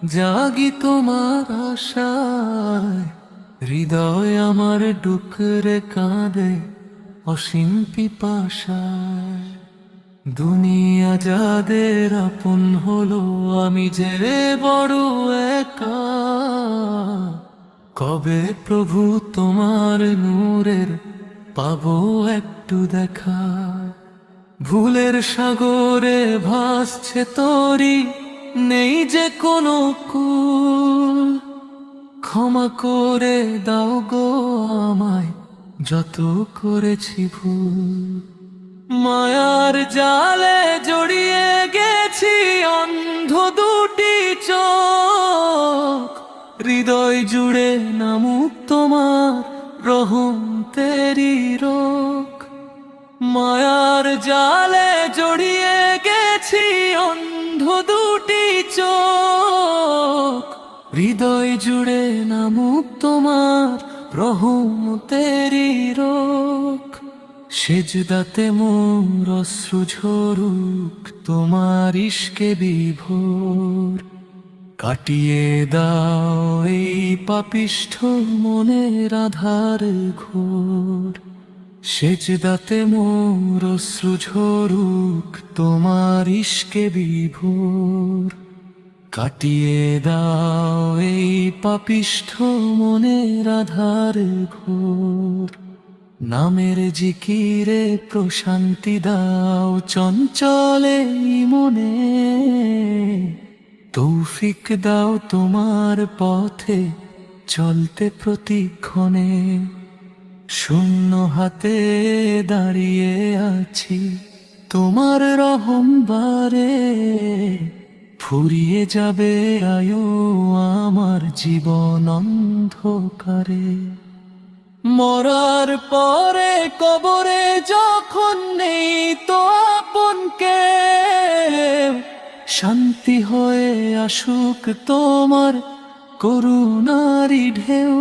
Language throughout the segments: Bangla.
জাগি তোমার আশায়, হৃদয় আমার ডুকরে কাঁদে অসীম পিপাসায়। দুনিয়া যাদের আপন হলো, আমি যে বড় একা। কবে প্রভু তোমার নূরের পাবো একটু দেখা? ভুলের সাগরে ভাসছে তরি, নেই যে কোনো কুল। ক্ষমা করে দাও গো আমায়, যত করেছি ভুল। মায়ার জালে জড়িয়ে গেছি অন্ধ দুটি চোখ, হৃদয় জুড়ে নামুক তোমার রহম তেরি রোক। মায়ার জালে জড়িয়ে গেছি অন্ধ দুটি চোখ, হৃদয় জুড়ে নামুক তোমার রহম তেরি রোক। সেজদাতে মোর অশ্রু ঝরুক তোমার ইশকে বিভোর, কাটিয়ে দাও এই পাপিষ্ঠ মনের আধার ঘোর। সেজদাতে মোর অশ্রু ঝরুক তোমার ইশকে বিভোর, কাটিয়ে দাও এই পাপিষ্ঠ মনের আধার ঘোর। নামের জিকিরে প্রশান্তি দাও চঞ্চলে মনে, তৌফিক দাও তোমার পথে চলতে প্রতিক্ষণে। শূন্য হাতে দাঁড়িয়ে আছি তোমার রহম বারে, ফুরিয়ে যাবে আয়ু আমার জীবন অন্ধকারে। মরার পরে কবরে যখন নেই তো আপন কেউ, শান্তি হয়ে আসুক তোমার করুণারি ঢেউ।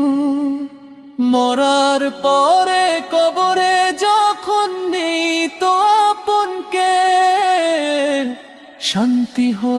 মরার পরে কবরে যখন নেই তো আপন কেউ, শান্তি